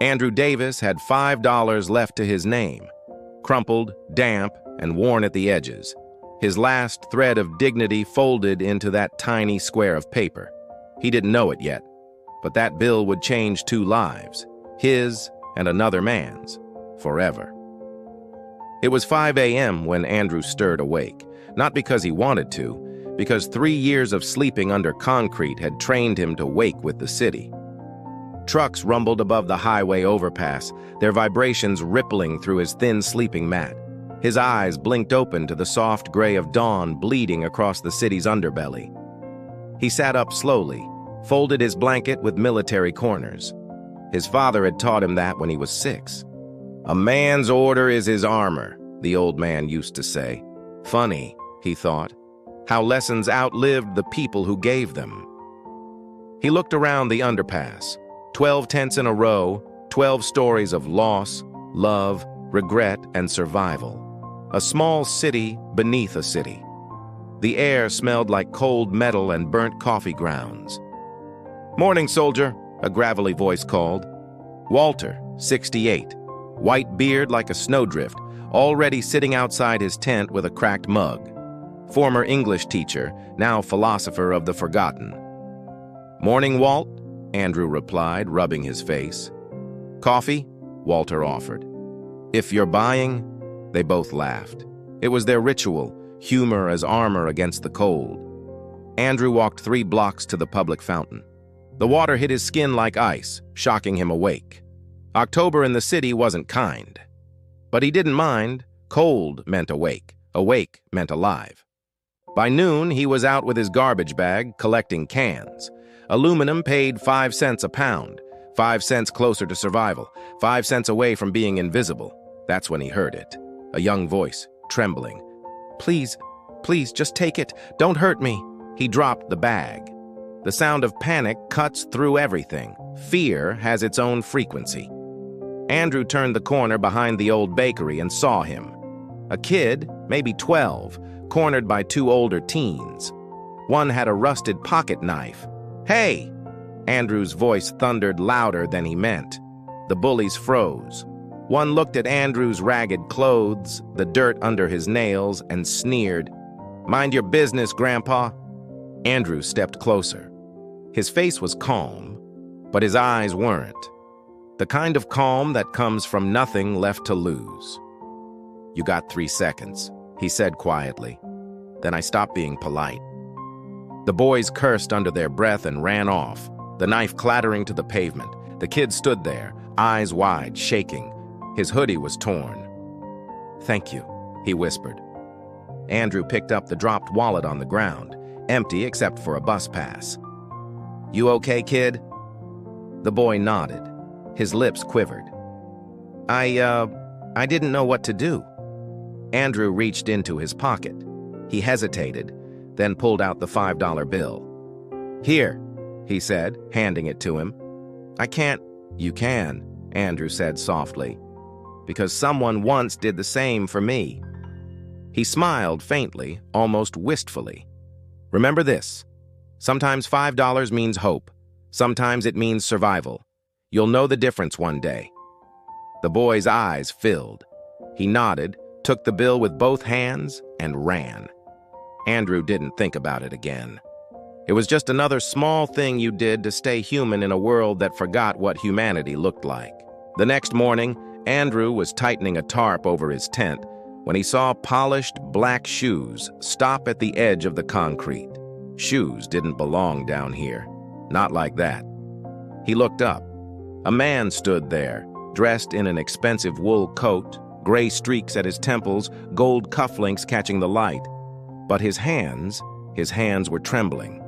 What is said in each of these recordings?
Andrew Davis had $5 left to his name, crumpled, damp, and worn at the edges. His last thread of dignity folded into that tiny square of paper. He didn't know it yet, but that bill would change 2 lives, his and another man's, forever. It was 5 a.m. when Andrew stirred awake, not because he wanted to, because 3 years of sleeping under concrete had trained him to wake with the city. Trucks rumbled above the highway overpass, their vibrations rippling through his thin sleeping mat. His eyes blinked open to the soft gray of dawn bleeding across the city's underbelly. He sat up slowly, folded his blanket with military corners. His father had taught him that when he was 6. "A man's order is his armor," the old man used to say. Funny, he thought, how lessons outlived the people who gave them. He looked around the underpass. 12 tents in a row, 12 stories of loss, love, regret, and survival. A small city beneath a city. The air smelled like cold metal and burnt coffee grounds. "Morning, soldier," a gravelly voice called. Walter, 68, white beard like a snowdrift, already sitting outside his tent with a cracked mug. Former English teacher, now philosopher of the forgotten. "Morning, Walt," Andrew replied, rubbing his face. "Coffee?" Walter offered. "If you're buying," they both laughed. It was their ritual, humor as armor against the cold. Andrew walked 3 blocks to the public fountain. The water hit his skin like ice, shocking him awake. October in the city wasn't kind. But he didn't mind. Cold meant awake. Awake meant alive. By noon, he was out with his garbage bag, collecting cans. Aluminum paid 5 cents a pound, 5 cents closer to survival, 5 cents away from being invisible. That's when he heard it. A young voice, trembling. "Please, please, just take it. Don't hurt me." He dropped the bag. The sound of panic cuts through everything. Fear has its own frequency. Andrew turned the corner behind the old bakery and saw him. A kid, maybe 12, cornered by 2 older teens. One had a rusted pocket knife. "Hey!" Andrew's voice thundered louder than he meant. The bullies froze. One looked at Andrew's ragged clothes, the dirt under his nails, and sneered. "Mind your business, Grandpa." Andrew stepped closer. His face was calm, but his eyes weren't. The kind of calm that comes from nothing left to lose. "You got 3 seconds, he said quietly. Then I stopped being polite. The boys cursed under their breath and ran off, the knife clattering to the pavement. The kid stood there, eyes wide, shaking. His hoodie was torn. "Thank you," he whispered. Andrew picked up the dropped wallet on the ground, empty except for a bus pass. "You okay, kid?" The boy nodded. His lips quivered. I didn't know what to do." Andrew reached into his pocket. He hesitated, then pulled out the $5 bill. "Here," he said, handing it to him. "I can't." "You can," Andrew said softly, "because someone once did the same for me." He smiled faintly, almost wistfully. "Remember this. Sometimes $5 means hope. Sometimes it means survival. You'll know the difference one day." The boy's eyes filled. He nodded, took the bill with both hands, and ran. Andrew didn't think about it again. It was just another small thing you did to stay human in a world that forgot what humanity looked like. The next morning, Andrew was tightening a tarp over his tent when he saw polished black shoes stop at the edge of the concrete. Shoes didn't belong down here. Not like that. He looked up. A man stood there, dressed in an expensive wool coat, gray streaks at his temples, gold cufflinks catching the light. But his hands were trembling.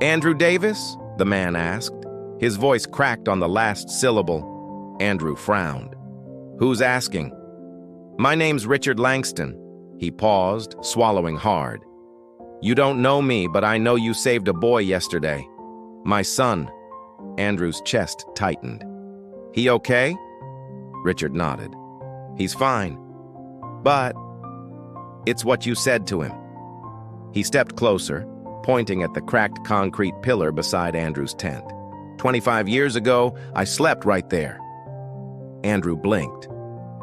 "Andrew Davis?" the man asked. His voice cracked on the last syllable. Andrew frowned. "Who's asking?" "My name's Richard Langston." He paused, swallowing hard. "You don't know me, but I know you saved a boy yesterday. My son." Andrew's chest tightened. "He okay?" Richard nodded. "He's fine. But it's what you said to him." He stepped closer, pointing at the cracked concrete pillar beside Andrew's tent. 25 years ago, I slept right there. Andrew blinked.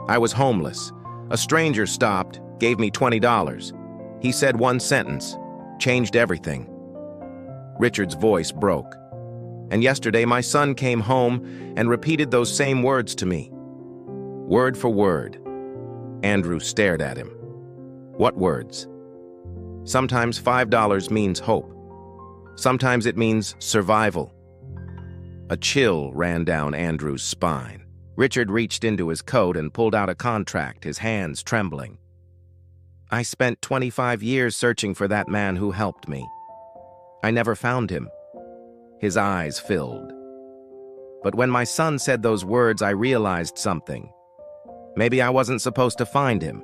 I was homeless. A stranger stopped, gave me $20. He said one sentence, changed everything. Richard's voice broke. And yesterday my son came home and repeated those same words to me. Word for word. Andrew stared at him. What words? Sometimes $5 means hope. Sometimes it means survival. A chill ran down Andrew's spine. Richard reached into his coat and pulled out a contract, his hands trembling. I spent 25 years searching for that man who helped me. I never found him. His eyes filled. But when my son said those words, I realized something. Maybe I wasn't supposed to find him.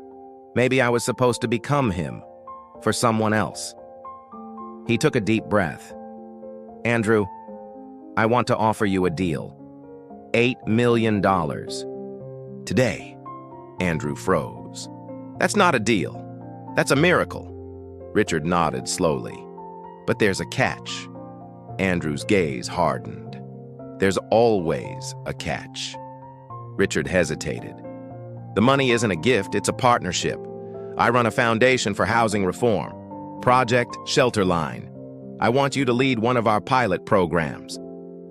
Maybe I was supposed to become him, for someone else. He took a deep breath. Andrew, I want to offer you a deal. $8 million. Today. Andrew froze. That's not a deal. That's a miracle. Richard nodded slowly. But there's a catch. Andrew's gaze hardened. There's always a catch. Richard hesitated. The money isn't a gift, it's a partnership. I run a foundation for housing reform. Project Shelter Line. I want you to lead one of our pilot programs.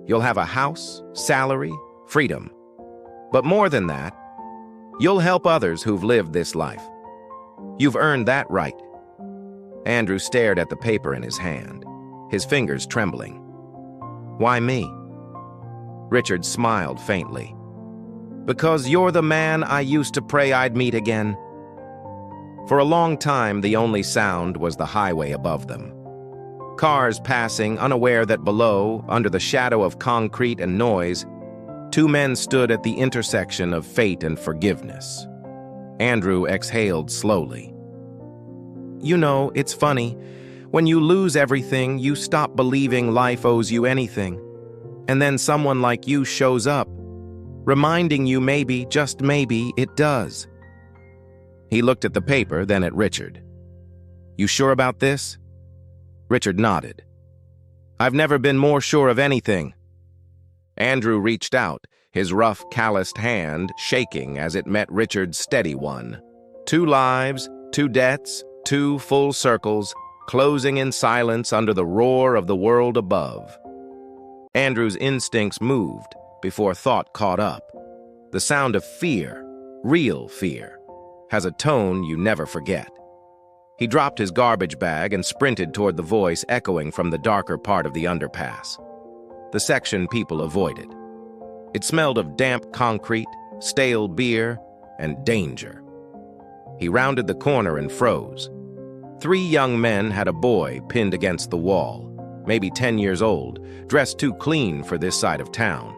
You'll have a house, salary, freedom. But more than that, you'll help others who've lived this life. You've earned that right. Andrew stared at the paper in his hand, his fingers trembling. Why me? Richard smiled faintly. Because you're the man I used to pray I'd meet again. For a long time, the only sound was the highway above them. Cars passing, unaware that below, under the shadow of concrete and noise, two men stood at the intersection of fate and forgiveness. Andrew exhaled slowly. You know, it's funny. When you lose everything, you stop believing life owes you anything. And then someone like you shows up, reminding you maybe, just maybe, it does. He looked at the paper, then at Richard. You sure about this? Richard nodded. I've never been more sure of anything. Andrew reached out, his rough, calloused hand shaking as it met Richard's steady one. 2 lives, 2 debts, 2 full circles, closing in silence under the roar of the world above. Andrew's instincts moved before thought caught up. The sound of fear, real fear, has a tone you never forget. He dropped his garbage bag and sprinted toward the voice echoing from the darker part of the underpass, the section people avoided. It smelled of damp concrete, stale beer, and danger. He rounded the corner and froze. 3 young men had a boy pinned against the wall, maybe 10 years old, dressed too clean for this side of town.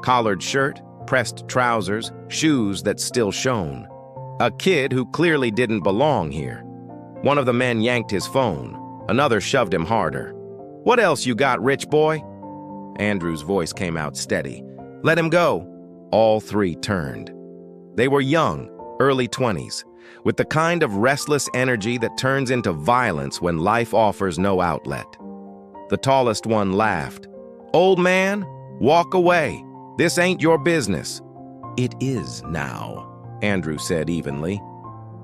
Collared shirt, pressed trousers, shoes that still shone. A kid who clearly didn't belong here. One of the men yanked his phone. Another shoved him harder. What else you got, rich boy? Andrew's voice came out steady. Let him go. All 3 turned. They were young, early 20s, with the kind of restless energy that turns into violence when life offers no outlet. The tallest one laughed. Old man, walk away. This ain't your business. It is now, Andrew said evenly.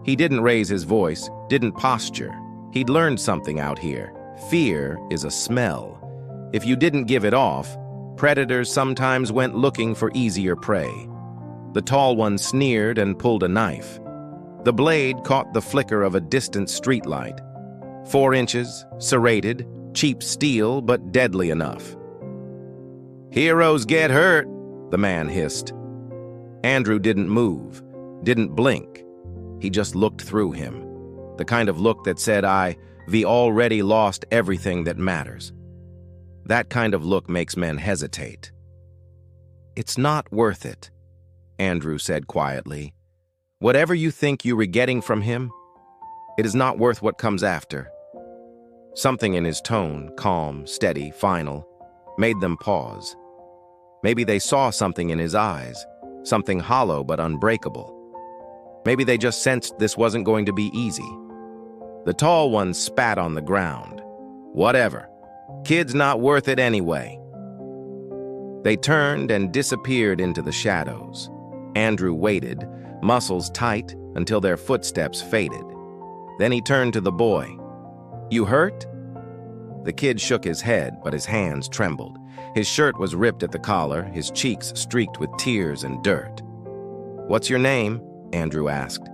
He didn't raise his voice, didn't posture. He'd learned something out here. Fear is a smell. If you didn't give it off, predators sometimes went looking for easier prey. The tall one sneered and pulled a knife. The blade caught the flicker of a distant streetlight. 4 inches, serrated, cheap steel, but deadly enough. Heroes get hurt, the man hissed. Andrew didn't move, didn't blink. He just looked through him. The kind of look that said, we already lost everything that matters. That kind of look makes men hesitate. It's not worth it, Andrew said quietly. Whatever you think you were getting from him, it is not worth what comes after. Something in his tone, calm, steady, final, made them pause. Maybe they saw something in his eyes, something hollow but unbreakable. Maybe they just sensed this wasn't going to be easy. The tall one spat on the ground. Whatever. Kid's not worth it anyway. They turned and disappeared into the shadows. Andrew waited, muscles tight until their footsteps faded. Then he turned to the boy. "You hurt?" The kid shook his head, but his hands trembled. His shirt was ripped at the collar, his cheeks streaked with tears and dirt. "What's your name?" Andrew asked.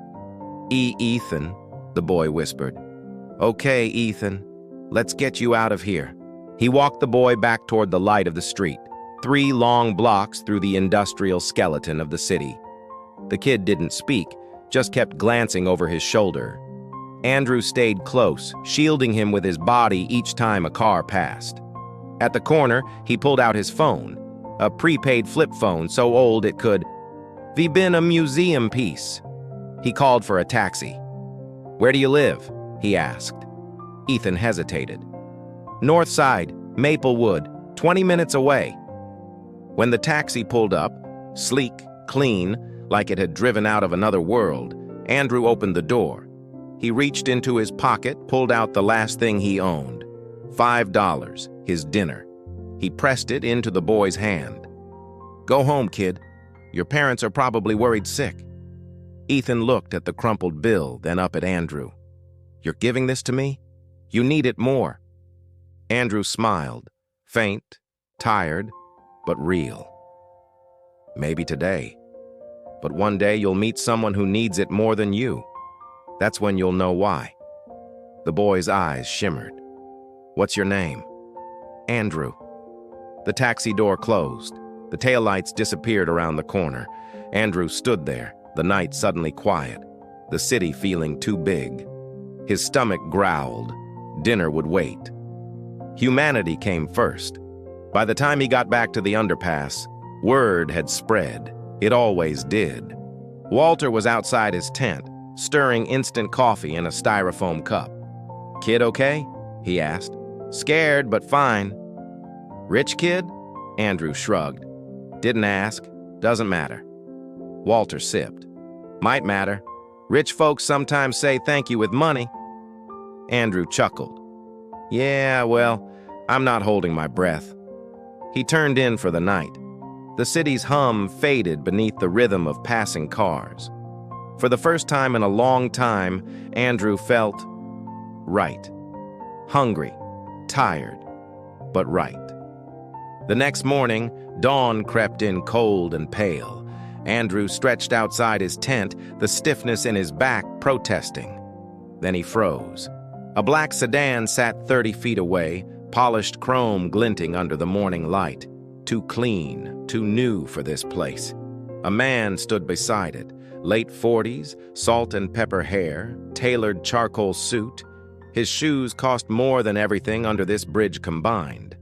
Ethan," the boy whispered. "Okay, Ethan, let's get you out of here." He walked the boy back toward the light of the street, 3 long blocks through the industrial skeleton of the city. The kid didn't speak, just kept glancing over his shoulder. Andrew stayed close, shielding him with his body each time a car passed. At the corner, he pulled out his phone, a prepaid flip phone so old it could "Ve been a museum piece." He called for a taxi. "Where do you live?" he asked. Ethan hesitated. "North Side, Maplewood, 20 minutes away." When the taxi pulled up, sleek, clean, like it had driven out of another world, Andrew opened the door. He reached into his pocket, pulled out the last thing he owned, $5, his dinner. He pressed it into the boy's hand. "Go home, kid. Your parents are probably worried sick." Ethan looked at the crumpled bill, then up at Andrew. "You're giving this to me? You need it more." Andrew smiled, faint, tired, but real. "Maybe today. But one day you'll meet someone who needs it more than you. That's when you'll know why." The boy's eyes shimmered. "What's your name?" "Andrew." The taxi door closed. The taillights disappeared around the corner. Andrew stood there, the night suddenly quiet, the city feeling too big. His stomach growled. Dinner would wait. Humanity came first. By the time he got back to the underpass, word had spread. It always did. Walter was outside his tent, stirring instant coffee in a styrofoam cup. "Kid okay?" he asked. "Scared, but fine." "Rich kid?" Andrew shrugged. "Didn't ask. Doesn't matter." Walter sipped. "Might matter. Rich folks sometimes say thank you with money." Andrew chuckled. "Yeah, well, I'm not holding my breath." He turned in for the night. The city's hum faded beneath the rhythm of passing cars. For the first time in a long time, Andrew felt right. Hungry, tired, but right. The next morning, dawn crept in cold and pale. Andrew stretched outside his tent, the stiffness in his back protesting. Then he froze. A black sedan sat 30 feet away, polished chrome glinting under the morning light. Too clean, too new for this place. A man stood beside it, late 40s, salt and pepper hair, tailored charcoal suit. His shoes cost more than everything under this bridge combined.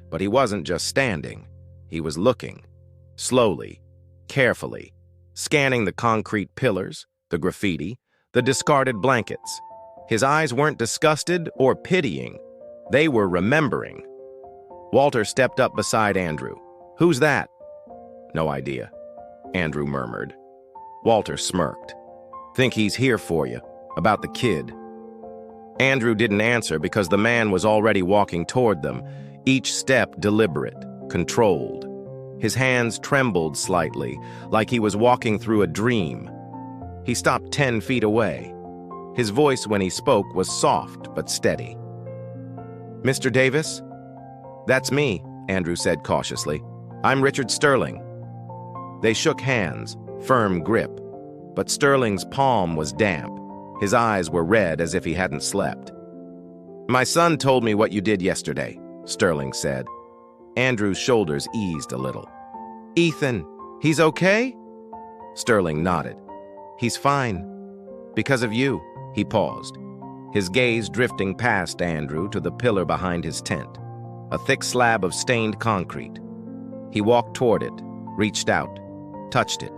But he wasn't just standing. He was looking, slowly, carefully, scanning the concrete pillars, the graffiti, the discarded blankets. His eyes weren't disgusted or pitying. They were remembering. Walter stepped up beside Andrew. "Who's that?" "No idea," Andrew murmured. Walter smirked. "Think he's here for you, about the kid." Andrew didn't answer because the man was already walking toward them, each step deliberate, controlled. His hands trembled slightly, like he was walking through a dream. He stopped 10 feet away. His voice when he spoke was soft but steady. "Mr. Davis?" "That's me," Andrew said cautiously. "I'm Richard Sterling." They shook hands, firm grip, but Sterling's palm was damp. His eyes were red as if he hadn't slept. "My son told me what you did yesterday," Sterling said. Andrew's shoulders eased a little. "Ethan, he's okay?" Sterling nodded. "He's fine. Because of you." He paused, his gaze drifting past Andrew to the pillar behind his tent, a thick slab of stained concrete. He walked toward it, reached out, touched it.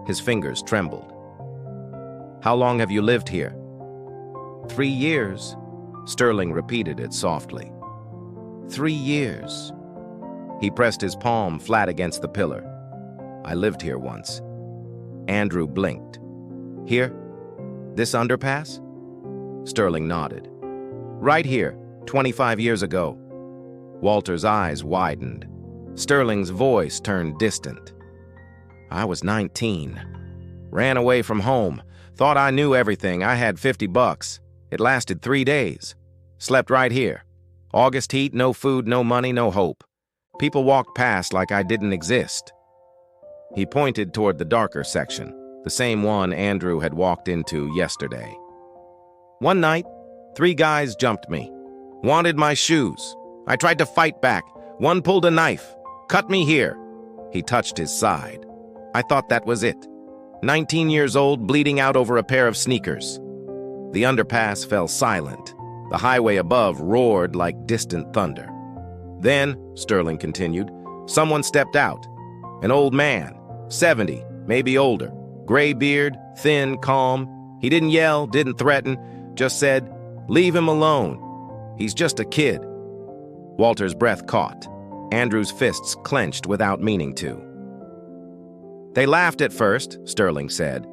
His fingers trembled. "How long have you lived here?" 3 years, Sterling repeated it softly. 3 years. He pressed his palm flat against the pillar. "I lived here once." Andrew blinked. "Here? This underpass?" Sterling nodded. "Right here, 25 years ago." Walter's eyes widened. Sterling's voice turned distant. I was 19. Ran away from home. Thought I knew everything. I had $50. It lasted 3 days. Slept right here. August heat, no food, no money, no hope. People walked past like I didn't exist. He pointed toward the darker section, the same one Andrew had walked into yesterday. One night, 3 guys jumped me. Wanted my shoes. I tried to fight back. One pulled a knife. Cut me here. He touched his side. I thought that was it. 19 years old, bleeding out over a pair of sneakers. The underpass fell silent. The highway above roared like distant thunder. Then, Sterling continued, someone stepped out. An old man, 70, maybe older. Gray beard, thin, calm. He didn't yell, didn't threaten, just said, "Leave him alone. He's just a kid." Walter's breath caught. Andrew's fists clenched without meaning to. They laughed at first, Sterling said,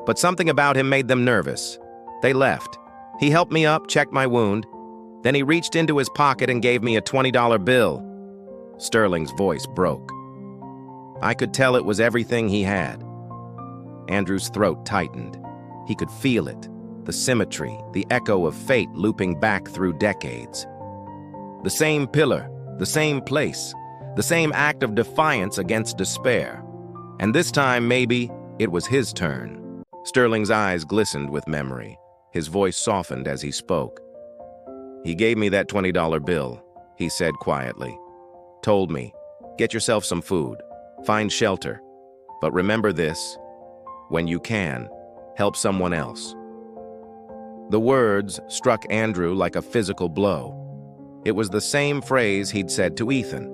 but something about him made them nervous. They left. He helped me up, checked my wound. Then he reached into his pocket and gave me a $20 bill. Sterling's voice broke. I could tell it was everything he had. Andrew's throat tightened. He could feel it, the symmetry, the echo of fate looping back through decades. The same pillar, the same place, the same act of defiance against despair. And this time, maybe, it was his turn. Sterling's eyes glistened with memory. His voice softened as he spoke. He gave me that $20 bill, he said quietly. Told me, get yourself some food, find shelter. But remember this, when you can, help someone else. The words struck Andrew like a physical blow. It was the same phrase he'd said to Ethan,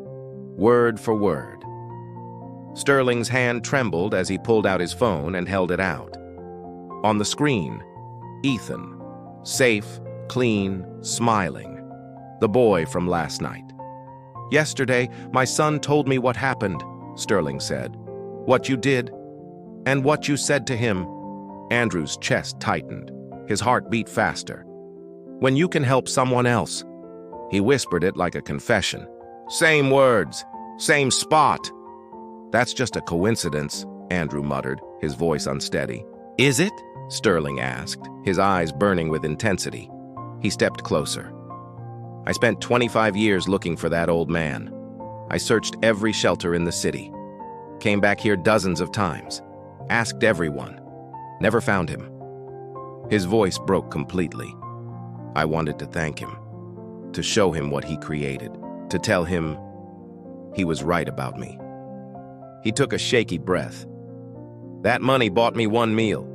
word for word. Sterling's hand trembled as he pulled out his phone and held it out. On the screen, Ethan, safe, clean, smiling. The boy from last night. Yesterday, my son told me what happened, Sterling said. What you did, and what you said to him. Andrew's chest tightened. His heart beat faster. When you can help someone else. He whispered it like a confession. Same words, same spot. That's just a coincidence, Andrew muttered, his voice unsteady. Is it? Sterling asked, his eyes burning with intensity. He stepped closer. I spent 25 years looking for that old man. I searched every shelter in the city. Came back here dozens of times. Asked everyone. Never found him. His voice broke completely. I wanted to thank him. To show him what he created. To tell him he was right about me. He took a shaky breath. That money bought me one meal.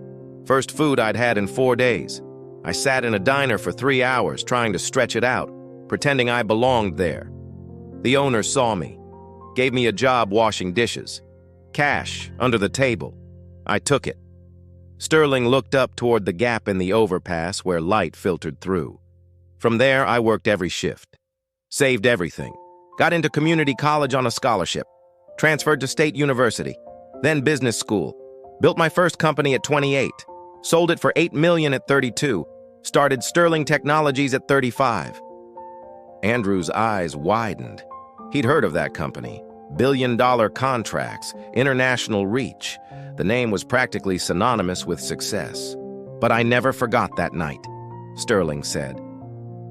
First food I'd had in 4 days. I sat in a diner for 3 hours trying to stretch it out, pretending I belonged there. The owner saw me, gave me a job washing dishes. Cash under the table. I took it. Sterling looked up toward the gap in the overpass where light filtered through. From there, I worked every shift. Saved everything. Got into community college on a scholarship. Transferred to State University. Then business school. Built my first company at 28. Sold it for $8 million at 32. Started Sterling Technologies at 35. Andrew's eyes widened. He'd heard of that company. Billion-dollar contracts, international reach. The name was practically synonymous with success. But I never forgot that night, Sterling said.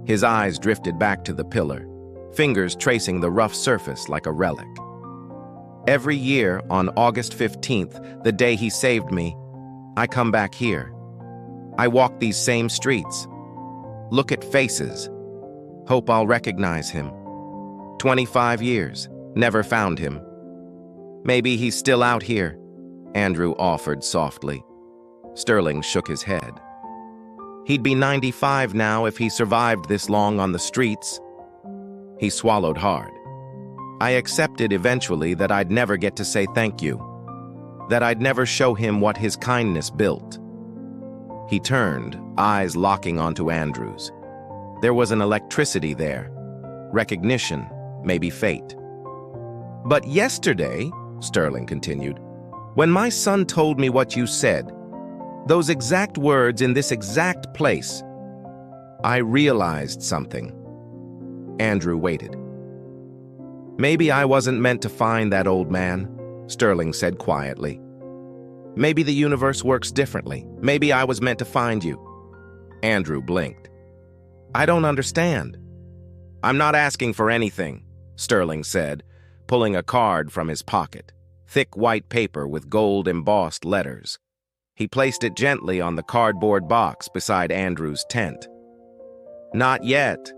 His eyes drifted back to the pillar, fingers tracing the rough surface like a relic. Every year on August 15th, the day he saved me, I come back here. I walk these same streets. Look at faces. Hope I'll recognize him. 25 years, never found him. Maybe he's still out here, Andrew offered softly. Sterling shook his head. He'd be 95 now if he survived this long on the streets. He swallowed hard. I accepted eventually that I'd never get to say thank you, that I'd never show him what his kindness built. He turned, eyes locking onto Andrew's. There was an electricity there, recognition, maybe fate. But yesterday, Sterling continued, when my son told me what you said, those exact words in this exact place, I realized something. Andrew waited. Maybe I wasn't meant to find that old man, Sterling said quietly. Maybe the universe works differently. Maybe I was meant to find you. Andrew blinked. I don't understand. I'm not asking for anything, Sterling said, pulling a card from his pocket. Thick white paper with gold-embossed letters. He placed it gently on the cardboard box beside Andrew's tent. Not yet.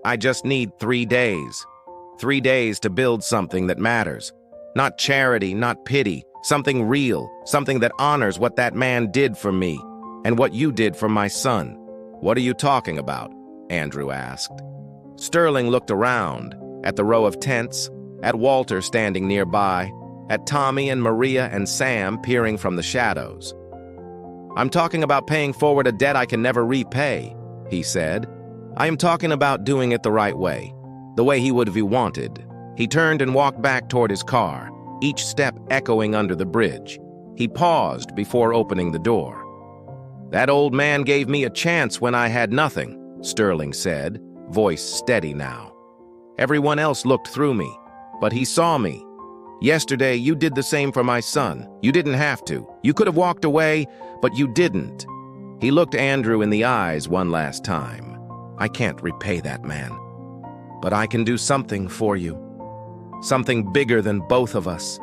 I just need 3 days. 3 days to build something that matters. Not charity, not pity. Something real, something that honors what that man did for me and what you did for my son. What are you talking about? Andrew asked. Sterling looked around, at the row of tents, at Walter standing nearby, at Tommy and Maria and Sam peering from the shadows. I'm talking about paying forward a debt I can never repay, he said. I am talking about doing it the right way, the way he would have wanted. He turned and walked back toward his car, each step echoing under the bridge. He paused before opening the door. That old man gave me a chance when I had nothing, Sterling said, voice steady now. Everyone else looked through me, but he saw me. Yesterday, you did the same for my son. You didn't have to. You could have walked away, but you didn't. He looked Andrew in the eyes one last time. I can't repay that man, but I can do something for you. Something bigger than both of us.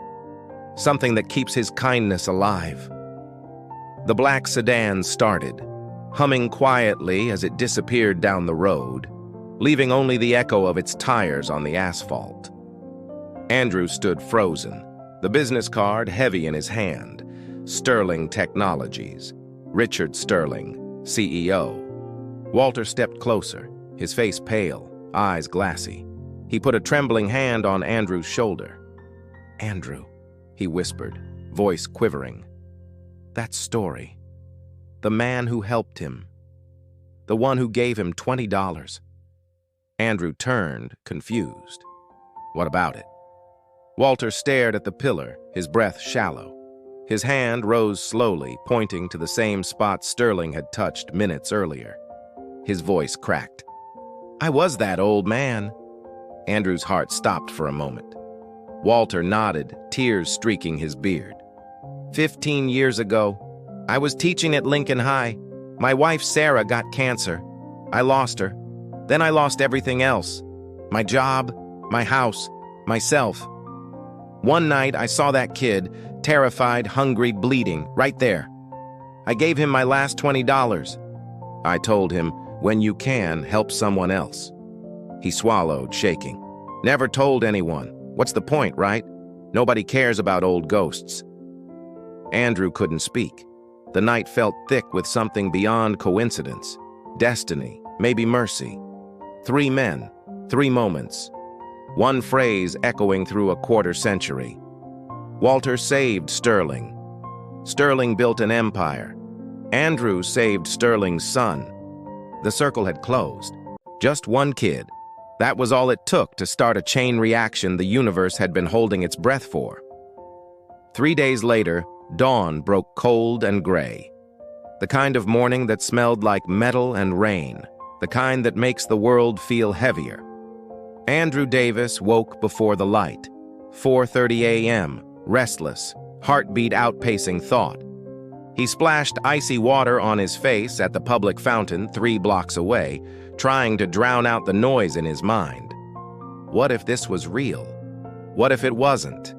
Something that keeps his kindness alive. The black sedan started, humming quietly as it disappeared down the road, leaving only the echo of its tires on the asphalt. Andrew stood frozen, the business card heavy in his hand. Sterling Technologies. Richard Sterling, CEO. Walter stepped closer, his face pale, eyes glassy. He put a trembling hand on Andrew's shoulder. Andrew, he whispered, voice quivering. That story. The man who helped him. The one who gave him $20. Andrew turned, confused. What about it? Walter stared at the pillar, his breath shallow. His hand rose slowly, pointing to the same spot Sterling had touched minutes earlier. His voice cracked. I was that old man. Andrew's heart stopped for a moment. Walter nodded, tears streaking his beard. 15 years ago, I was teaching at Lincoln High. My wife Sarah got cancer. I lost her. Then I lost everything else. My job, my house, myself. One night I saw that kid, terrified, hungry, bleeding, right there. I gave him my last $20. I told him, when you can, help someone else. He swallowed, shaking. Never told anyone. What's the point, right? Nobody cares about old ghosts. Andrew couldn't speak. The night felt thick with something beyond coincidence. Destiny, maybe mercy. 3 men, 3 moments. One phrase echoing through a quarter century. Walter saved Sterling. Sterling built an empire. Andrew saved Sterling's son. The circle had closed. Just one kid. That was all it took to start a chain reaction the universe had been holding its breath for. 3 days later, dawn broke cold and gray. The kind of morning that smelled like metal and rain. The kind that makes the world feel heavier. Andrew Davis woke before the light. 4:30 a.m., restless, heartbeat outpacing thought. He splashed icy water on his face at the public fountain 3 blocks away, trying to drown out the noise in his mind. What if this was real? What if it wasn't?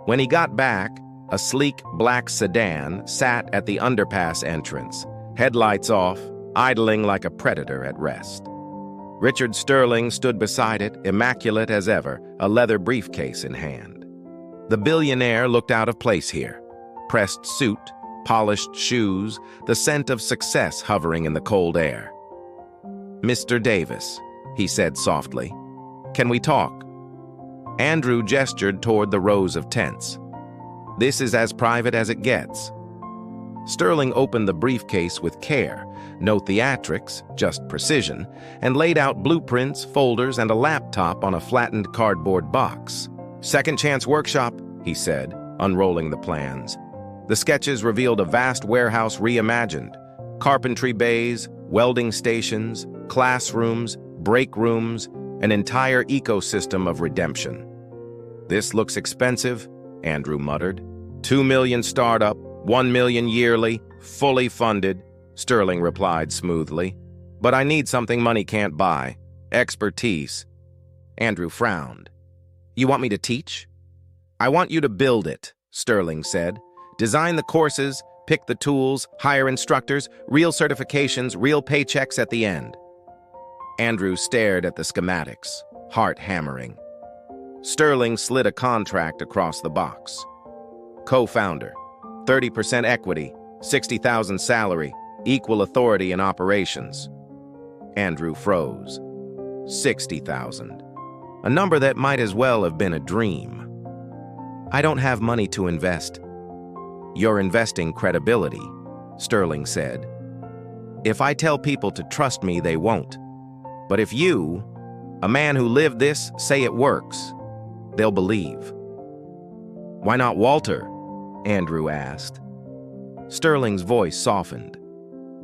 When he got back, a sleek black sedan sat at the underpass entrance, headlights off, idling like a predator at rest. Richard Sterling stood beside it, immaculate as ever, a leather briefcase in hand. The billionaire looked out of place here. Pressed suit, polished shoes, the scent of success hovering in the cold air. Mr. Davis, he said softly, can we talk? Andrew gestured toward the rows of tents. This is as private as it gets. Sterling opened the briefcase with care, no theatrics, just precision, and laid out blueprints, folders, and a laptop on a flattened cardboard box. Second Chance Workshop, he said, unrolling the plans. The sketches revealed a vast warehouse reimagined. Carpentry bays, welding stations, classrooms, break rooms, an entire ecosystem of redemption. This looks expensive, Andrew muttered. $2 million startup, 1 million yearly, fully funded, Sterling replied smoothly. But I need something money can't buy. Expertise. Andrew frowned. You want me to teach? I want you to build it, Sterling said. Design the courses, pick the tools, hire instructors, real certifications, real paychecks at the end. Andrew stared at the schematics, heart hammering. Sterling slid a contract across the box. Co-founder, 30% equity, 60,000 salary, equal authority in operations. Andrew froze. 60,000. A number that might as well have been a dream. I don't have money to invest. You're investing credibility, Sterling said. If I tell people to trust me, they won't. But if you, a man who lived this, say it works, they'll believe. Why not Walter? Andrew asked. Sterling's voice softened.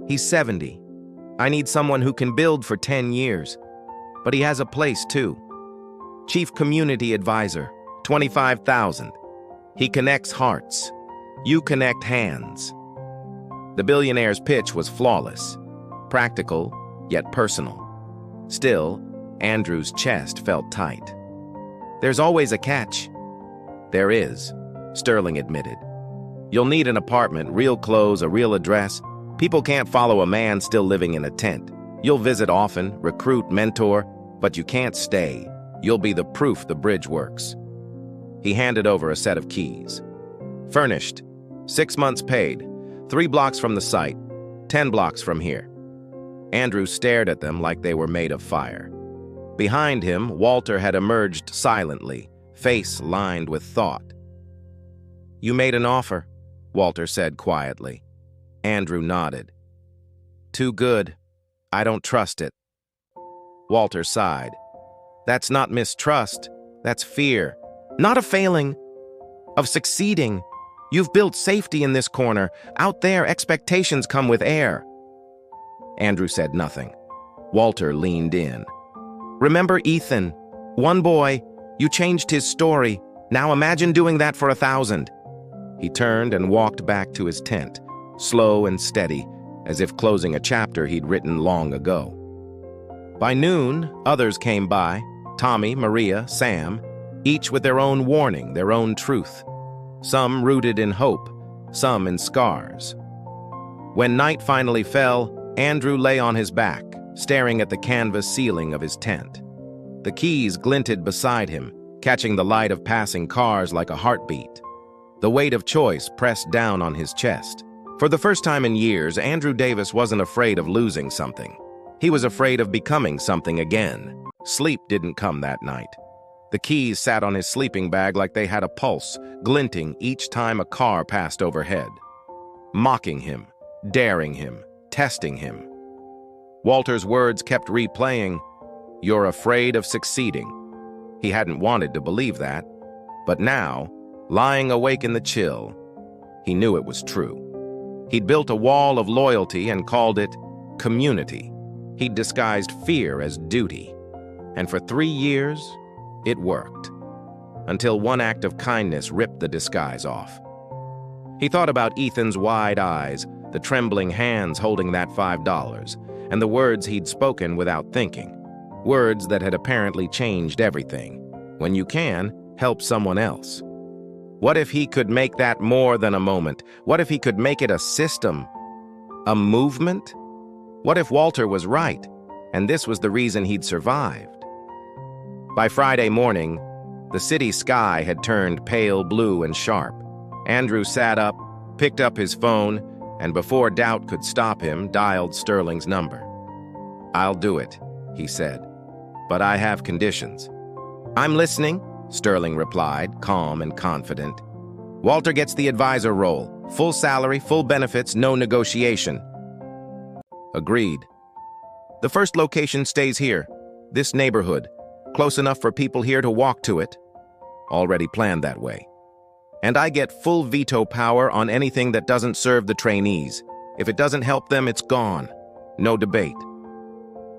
He's 70. I need someone who can build for 10 years. But he has a place, too. Chief Community Advisor, 25,000. He connects hearts. You connect hands. The billionaire's pitch was flawless, practical, yet personal. Still, Andrew's chest felt tight. There's always a catch. There is, Sterling admitted. You'll need an apartment, real clothes, a real address. People can't follow a man still living in a tent. You'll visit often, recruit, mentor, but you can't stay. You'll be the proof the bridge works. He handed over a set of keys. Furnished. 6 months paid. 3 blocks from the site. 10 blocks from here. Andrew stared at them like they were made of fire. Behind him, Walter had emerged silently, face lined with thought. You made an offer, Walter said quietly. Andrew nodded. Too good. I don't trust it. Walter sighed. That's not mistrust. That's fear. Not of failing, of succeeding. You've built safety in this corner. Out there, expectations come with air. Andrew said nothing. Walter leaned in. Remember Ethan? One boy. You changed his story. Now imagine doing that for 1,000. He turned and walked back to his tent, slow and steady, as if closing a chapter he'd written long ago. By noon, others came by, Tommy, Maria, Sam, each with their own warning, their own truth. Some rooted in hope, some in scars. When night finally fell, Andrew lay on his back, staring at the canvas ceiling of his tent. The keys glinted beside him, catching the light of passing cars like a heartbeat. The weight of choice pressed down on his chest. For the first time in years, Andrew Davis wasn't afraid of losing something. He was afraid of becoming something again. Sleep didn't come that night. The keys sat on his sleeping bag like they had a pulse, glinting each time a car passed overhead. Mocking him, daring him, testing him. Walter's words kept replaying, "You're afraid of succeeding." He hadn't wanted to believe that, but now, lying awake in the chill, he knew it was true. He'd built a wall of loyalty and called it community. He'd disguised fear as duty. And for 3 years, it worked. Until one act of kindness ripped the disguise off. He thought about Ethan's wide eyes, the trembling hands holding that $5, and the words he'd spoken without thinking. Words that had apparently changed everything. When you can, help someone else. What if he could make that more than a moment? What if he could make it a system? A movement? What if Walter was right, and this was the reason he'd survived? By Friday morning, the city sky had turned pale blue and sharp. Andrew sat up, picked up his phone, and before doubt could stop him, dialed Sterling's number. "I'll do it," he said, "but I have conditions." "I'm listening," Sterling replied, calm and confident. "Walter gets the advisor role. Full salary, full benefits, no negotiation." Agreed. "The first location stays here, this neighborhood, close enough for people here to walk to it." Already planned that way. "And I get full veto power on anything that doesn't serve the trainees. If it doesn't help them, it's gone. No debate."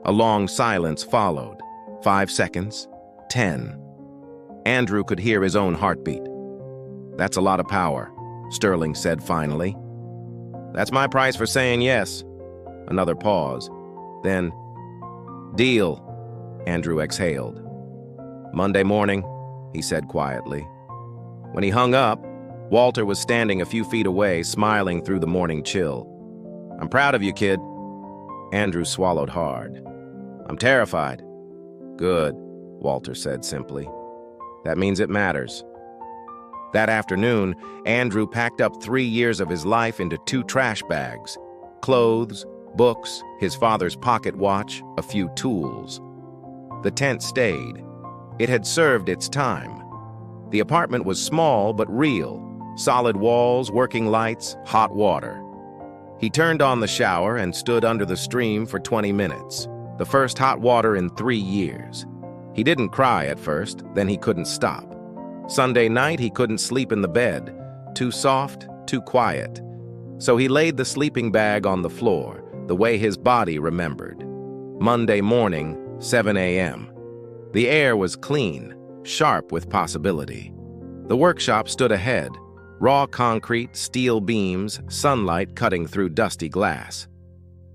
A long silence followed. 5 seconds. 10. Andrew could hear his own heartbeat. "That's a lot of power," Sterling said finally. That's my price for saying yes. Another pause. Then, deal, Andrew exhaled. Monday morning, he said quietly. When he hung up, Walter was standing a few feet away, smiling through the morning chill. I'm proud of you, kid. Andrew swallowed hard. I'm terrified. Good, Walter said simply. That means it matters. That afternoon, Andrew packed up 3 years of his life into 2 trash bags. Clothes, books, his father's pocket watch, a few tools. The tent stayed. It had served its time. The apartment was small but real. Solid walls, working lights, hot water. He turned on the shower and stood under the stream for 20 minutes. The first hot water in 3 years. He didn't cry at first, then he couldn't stop. Sunday night, he couldn't sleep in the bed. Too soft, too quiet. So he laid the sleeping bag on the floor, the way his body remembered. Monday morning, 7 a.m. The air was clean, sharp with possibility. The workshop stood ahead. Raw concrete, steel beams, sunlight cutting through dusty glass.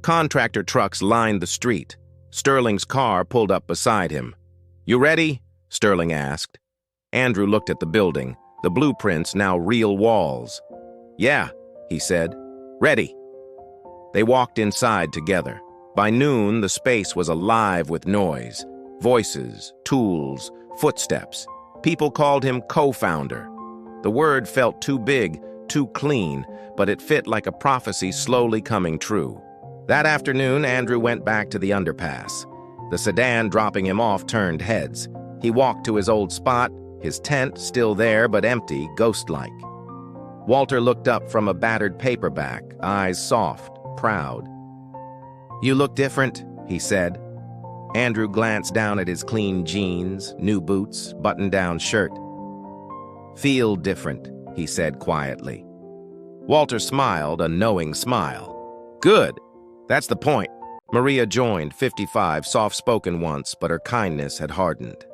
Contractor trucks lined the street. Sterling's car pulled up beside him. You ready? Sterling asked. Andrew looked at the building, the blueprints now real walls. Yeah, he said. Ready. They walked inside together. By noon, the space was alive with noise. Voices, tools, footsteps. People called him co-founder. The word felt too big, too clean, but it fit like a prophecy slowly coming true. That afternoon, Andrew went back to the underpass. The sedan dropping him off turned heads. He walked to his old spot, his tent still there but empty, ghost-like. Walter looked up from a battered paperback, eyes soft, proud. You look different, he said. Andrew glanced down at his clean jeans, new boots, button-down shirt. Feel different, he said quietly. Walter smiled, a knowing smile. Good. That's the point. Maria joined, 55, soft-spoken once, but her kindness had hardened.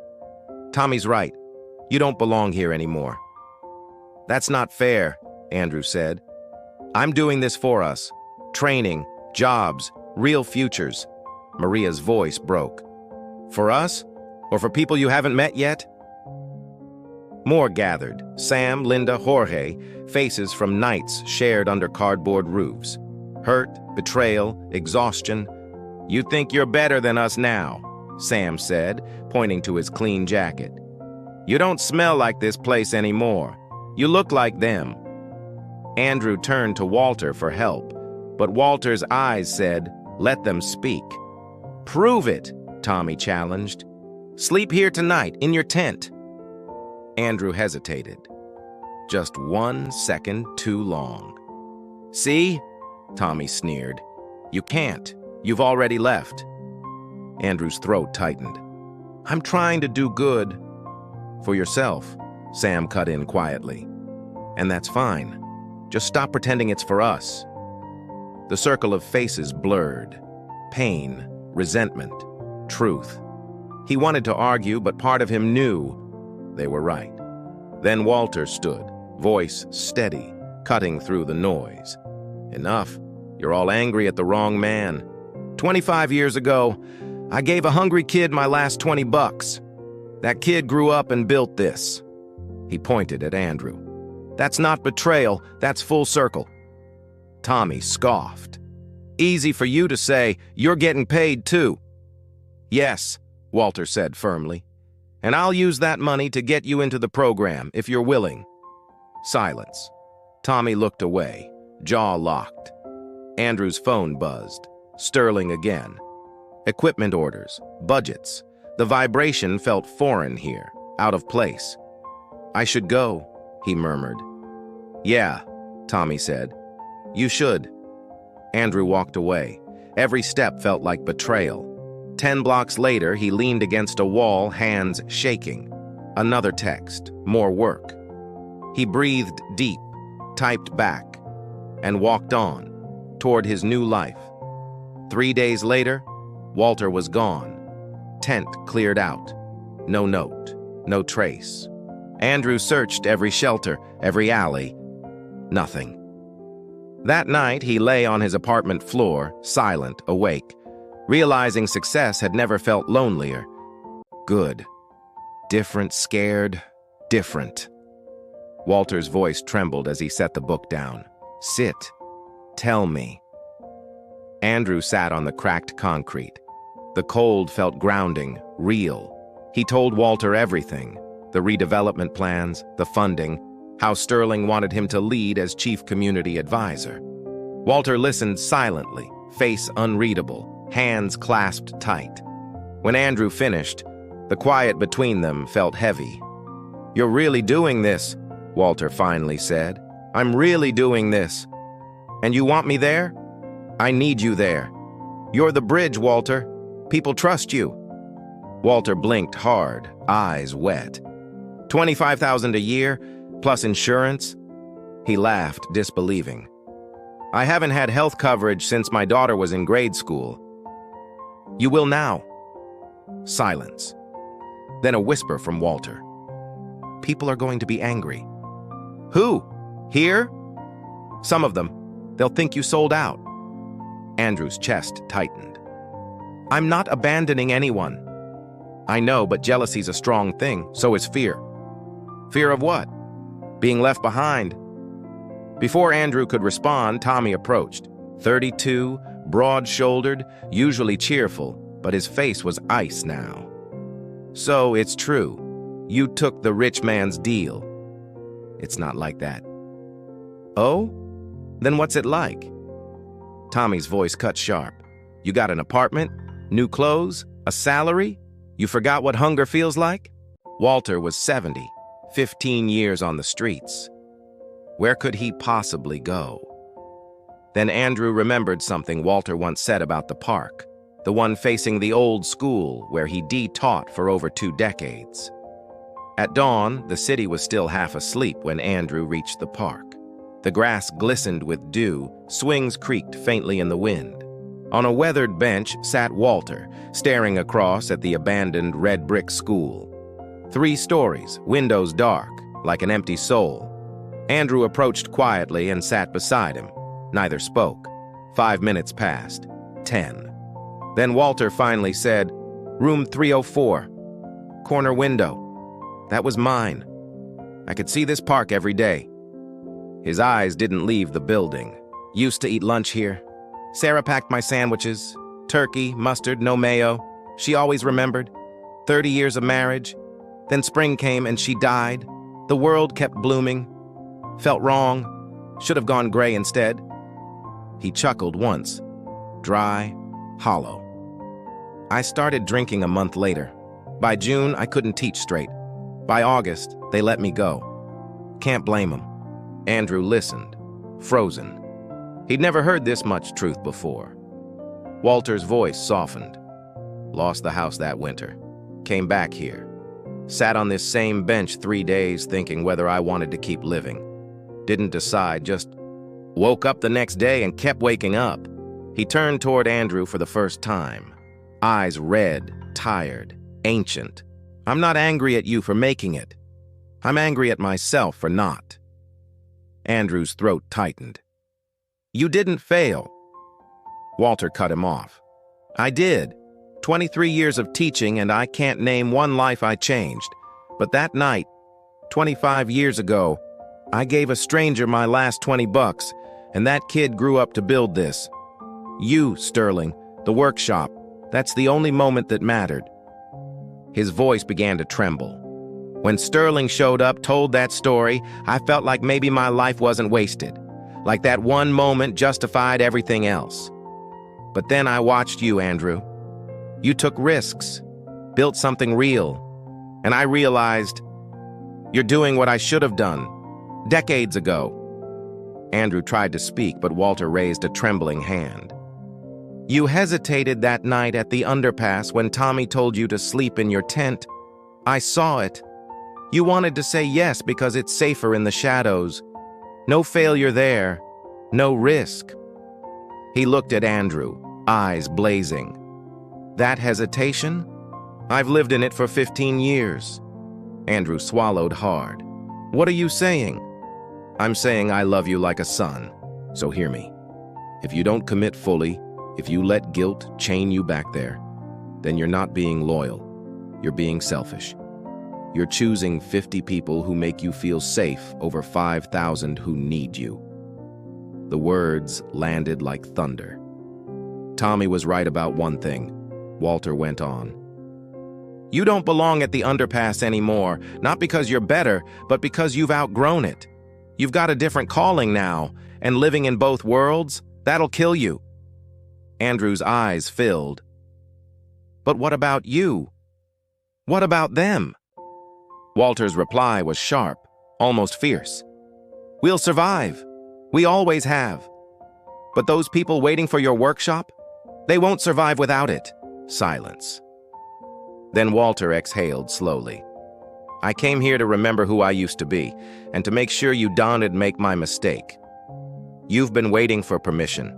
Tommy's right. You don't belong here anymore. That's not fair, Andrew said. I'm doing this for us. Training, jobs, real futures. Maria's voice broke. For us? Or for people you haven't met yet? More gathered. Sam, Linda, Jorge, faces from nights shared under cardboard roofs. Hurt, betrayal, exhaustion. You think you're better than us now, Sam said, pointing to his clean jacket. You don't smell like this place anymore. You look like them. Andrew turned to Walter for help, but Walter's eyes said, let them speak. Prove it, Tommy challenged. Sleep here tonight, in your tent. Andrew hesitated. Just 1 second too long. See? Tommy sneered. You can't. You've already left. Andrew's throat tightened. I'm trying to do good. For yourself, Sam cut in quietly. And that's fine. Just stop pretending it's for us. The circle of faces blurred. Pain, resentment, truth. He wanted to argue, but part of him knew they were right. Then Walter stood, voice steady, cutting through the noise. Enough. You're all angry at the wrong man. 25 years ago, I gave a hungry kid my last $20. That kid grew up and built this. He pointed at Andrew. That's not betrayal, that's full circle. Tommy scoffed. Easy for you to say, you're getting paid too. Yes, Walter said firmly. And I'll use that money to get you into the program, if you're willing. Silence. Tommy looked away, jaw locked. Andrew's phone buzzed. Sterling again. Equipment orders, budgets. The vibration felt foreign here, out of place. I should go, he murmured. Yeah, Tommy said. You should. Andrew walked away. Every step felt like betrayal. 10 blocks later, he leaned against a wall, hands shaking. Another text, more work. He breathed deep, typed back, and walked on, toward his new life. 3 days later, Walter was gone. Tent cleared out. No note, no trace. Andrew searched every shelter, every alley. Nothing. That night, he lay on his apartment floor, silent, awake, realizing success had never felt lonelier. Good. Different, scared, different. Walter's voice trembled as he set the book down. Sit. Tell me. Andrew sat on the cracked concrete. The cold felt grounding, real. He told Walter everything, the redevelopment plans, the funding, how Sterling wanted him to lead as chief community advisor. Walter listened silently, face unreadable, hands clasped tight. When Andrew finished, the quiet between them felt heavy. "You're really doing this," Walter finally said. "I'm really doing this. And you want me there? I need you there. You're the bridge, Walter. People trust you." Walter blinked hard, eyes wet. $25,000 a year, plus insurance? He laughed, disbelieving. "I haven't had health coverage since my daughter was in grade school." "You will now." Silence. Then a whisper from Walter. "People are going to be angry." "Who? Here?" "Some of them. They'll think you sold out." Andrew's chest tightened. "I'm not abandoning anyone." "I know, but jealousy's a strong thing, so is fear." "Fear of what?" "Being left behind." Before Andrew could respond, Tommy approached. 32, broad-shouldered, usually cheerful, but his face was ice now. "So it's true. You took the rich man's deal." "It's not like that." "Oh? Then what's it like?" Tommy's voice cut sharp. "You got an apartment, new clothes, a salary? You forgot what hunger feels like?" Walter was 70, 15 years on the streets. Where could he possibly go? Then Andrew remembered something Walter once said about the park, the one facing the old school where he taught for over 2 decades. At dawn, the city was still half asleep when Andrew reached the park. The grass glistened with dew, swings creaked faintly in the wind. On a weathered bench sat Walter, staring across at the abandoned red brick school. 3 stories, windows dark, like an empty soul. Andrew approached quietly and sat beside him. Neither spoke. 5 minutes passed. 10. Then Walter finally said, "Room 304. Corner window. That was mine. I could see this park every day." His eyes didn't leave the building. "Used to eat lunch here. Sarah packed my sandwiches. Turkey, mustard, no mayo. She always remembered. 30 years of marriage. Then spring came and she died. The world kept blooming. Felt wrong. Should have gone gray instead." He chuckled once. Dry, hollow. "I started drinking a month later. By June, I couldn't teach straight. By August, they let me go. Can't blame them." Andrew listened, frozen. He'd never heard this much truth before. Walter's voice softened. "Lost the house that winter. Came back here. Sat on this same bench 3 days thinking whether I wanted to keep living. Didn't decide, just woke up the next day and kept waking up." He turned toward Andrew for the first time. Eyes red, tired, ancient. "I'm not angry at you for making it. I'm angry at myself for not." Andrew's throat tightened. "You didn't fail." Walter cut him off. "I did. 23 years of teaching, and I can't name one life I changed. But that night, 25 years ago, I gave a stranger my last $20, and that kid grew up to build this. You, Sterling, the workshop, that's the only moment that mattered." His voice began to tremble. "When Sterling showed up, told that story, I felt like maybe my life wasn't wasted. Like that one moment justified everything else. But then I watched you, Andrew. You took risks, built something real, and I realized you're doing what I should have done. Decades ago." Andrew tried to speak, but Walter raised a trembling hand. "You hesitated that night at the underpass when Tommy told you to sleep in your tent. I saw it. You wanted to say yes because it's safer in the shadows. No failure there, no risk." He looked at Andrew, eyes blazing. "That hesitation? I've lived in it for 15 years. Andrew swallowed hard. "What are you saying?" I'm saying I love you like a son, so hear me. If you don't commit fully, if you let guilt chain you back there, then you're not being loyal. You're being selfish. You're choosing 50 people who make you feel safe over 5,000 who need you. The words landed like thunder. Tommy was right about one thing, Walter went on. You don't belong at the underpass anymore, not because you're better, but because you've outgrown it. You've got a different calling now, and living in both worlds, that'll kill you. Andrew's eyes filled. But what about you? What about them? Walter's reply was sharp, almost fierce. We'll survive. We always have. But those people waiting for your workshop, they won't survive without it. Silence. Then Walter exhaled slowly. I came here to remember who I used to be, and to make sure you don't make my mistake. You've been waiting for permission.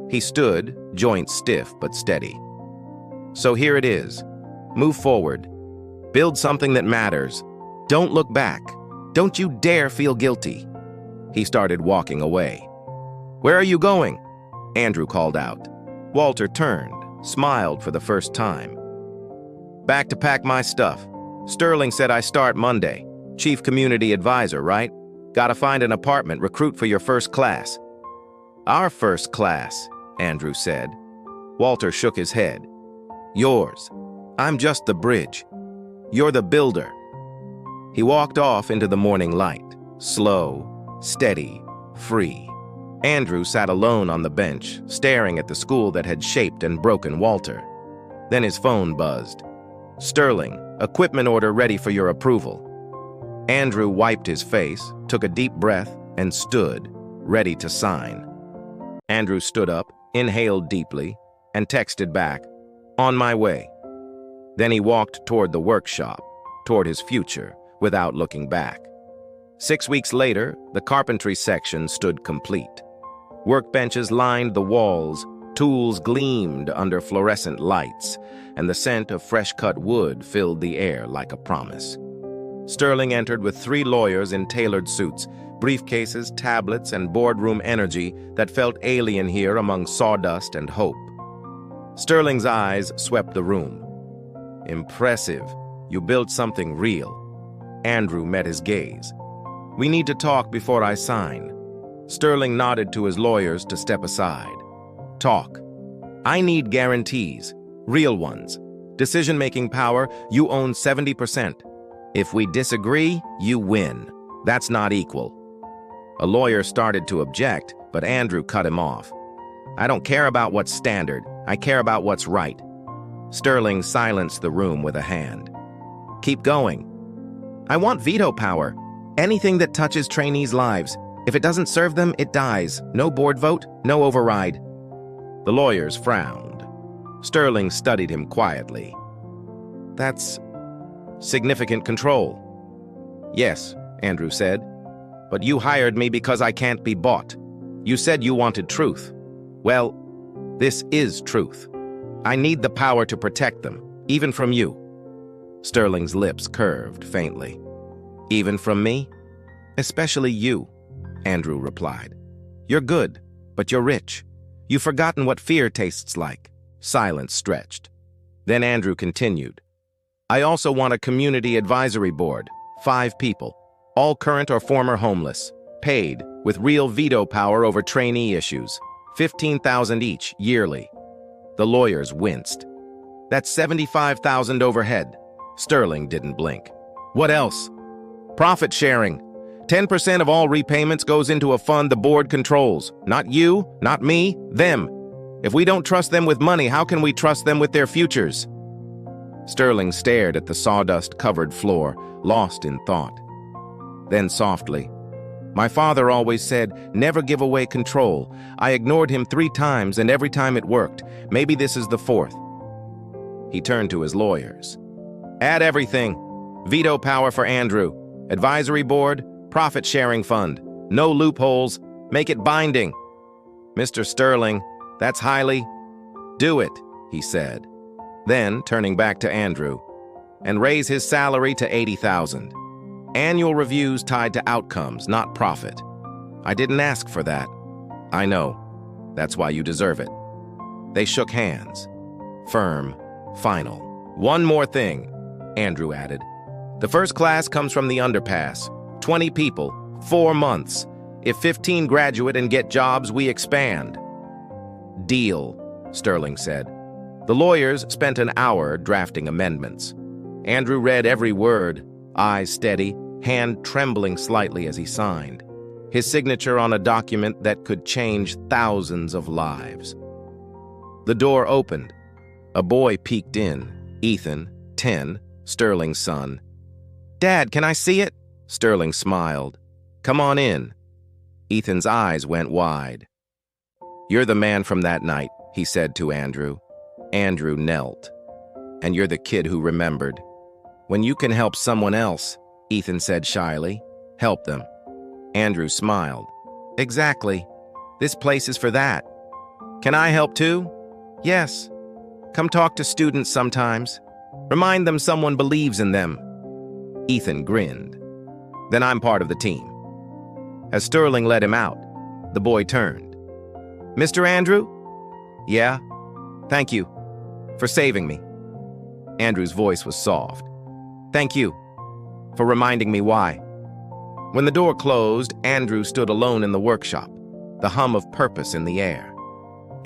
He stood, joints stiff but steady. So here it is. Move forward. Build something that matters. Don't look back. Don't you dare feel guilty. He started walking away. Where are you going? Andrew called out. Walter turned, smiled for the first time. Back to pack my stuff. Sterling said I start Monday. Chief Community Advisor, right? Gotta find an apartment, recruit for your first class. Our first class, Andrew said. Walter shook his head. Yours. I'm just the bridge. You're the builder. He walked off into the morning light, slow, steady, free. Andrew sat alone on the bench, staring at the school that had shaped and broken Walter. Then his phone buzzed. Sterling, equipment order ready for your approval. Andrew wiped his face, took a deep breath, and stood, ready to sign. Andrew stood up, inhaled deeply, and texted back, on my way. Then he walked toward the workshop, toward his future, without looking back. 6 weeks later, the carpentry section stood complete. Workbenches lined the walls, tools gleamed under fluorescent lights, and the scent of fresh-cut wood filled the air like a promise. Sterling entered with 3 lawyers in tailored suits, briefcases, tablets, and boardroom energy that felt alien here among sawdust and hope. Sterling's eyes swept the room. Impressive. You built something real. Andrew met his gaze. We need to talk before I sign. Sterling nodded to his lawyers to step aside. Talk. I need guarantees. Real ones. Decision-making power, you own 70%. If we disagree, you win. That's not equal. A lawyer started to object, but Andrew cut him off. I don't care about what's standard. I care about what's right. Sterling silenced the room with a hand. Keep going. I want veto power. Anything that touches trainees' lives. If it doesn't serve them, it dies. No board vote, no override. The lawyers frowned. Sterling studied him quietly. That's significant control. Yes, Andrew said. But you hired me because I can't be bought. You said you wanted truth. Well, this is truth. I need the power to protect them, even from you. Sterling's lips curved faintly. Even from me? Especially you, Andrew replied. You're good, but you're rich. You've forgotten what fear tastes like. Silence stretched. Then Andrew continued. I also want a community advisory board, 5 people, all current or former homeless, paid, with real veto power over trainee issues, $15,000 each, yearly. The lawyers winced. That's $75,000 overhead. Sterling didn't blink. What else? Profit sharing. 10% of all repayments goes into a fund the board controls. Not you, not me, them. If we don't trust them with money, how can we trust them with their futures? Sterling stared at the sawdust-covered floor, lost in thought. Then softly, my father always said, never give away control. I ignored him 3 times, and every time it worked. Maybe this is the 4th. He turned to his lawyers. Add everything. Veto power for Andrew. Advisory board, profit-sharing fund. No loopholes. Make it binding. Mr. Sterling, that's highly... Do it, he said. Then, turning back to Andrew, and raise his salary to $80,000. Annual reviews tied to outcomes, not profit. I didn't ask for that. I know. That's why you deserve it. They shook hands. Firm, final. One more thing, Andrew added. The first class comes from the underpass. 20 people, 4 months. If 15 graduate and get jobs, we expand. Deal, Sterling said. The lawyers spent an hour drafting amendments. Andrew read every word, eyes steady, hand trembling slightly as he signed. His signature on a document that could change thousands of lives. The door opened. A boy peeked in. Ethan, 10, Sterling's son. "Dad, can I see it?" Sterling smiled. "Come on in." Ethan's eyes went wide. "You're the man from that night," he said to Andrew. Andrew knelt. "And you're the kid who remembered. When you can help someone else," Ethan said shyly, "help them." Andrew smiled. "Exactly. This place is for that. Can I help too?" "Yes. Come talk to students sometimes. Remind them someone believes in them." Ethan grinned. "Then I'm part of the team." As Sterling let him out, the boy turned. "Mr. Andrew?" "Yeah? Thank you for saving me." Andrew's voice was soft. "Thank you for reminding me why." When the door closed, Andrew stood alone in the workshop, the hum of purpose in the air.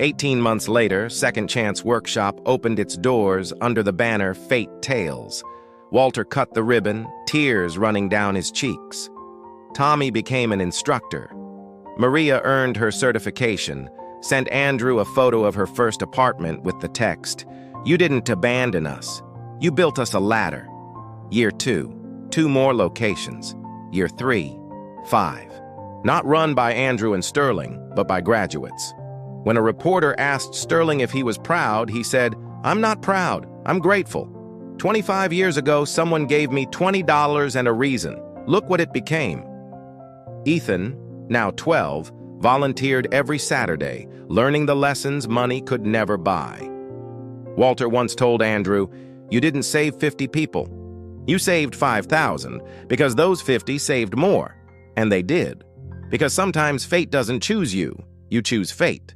18 months later, Second Chance Workshop opened its doors under the banner Fate Tales. Walter cut the ribbon, tears running down his cheeks. Tommy became an instructor. Maria earned her certification, sent Andrew a photo of her first apartment with the text, "You didn't abandon us. You built us a ladder." Year 2, 2 more locations. Year 3, 5. Not run by Andrew and Sterling, but by graduates. When a reporter asked Sterling if he was proud, he said, "I'm not proud. I'm grateful. 25 years ago, someone gave me $20 and a reason. Look what it became." Ethan, now 12, volunteered every Saturday, learning the lessons money could never buy. Walter once told Andrew, "You didn't save 50 people. You saved 5,000 because those 50 saved more." And they did. Because sometimes fate doesn't choose you, you choose fate.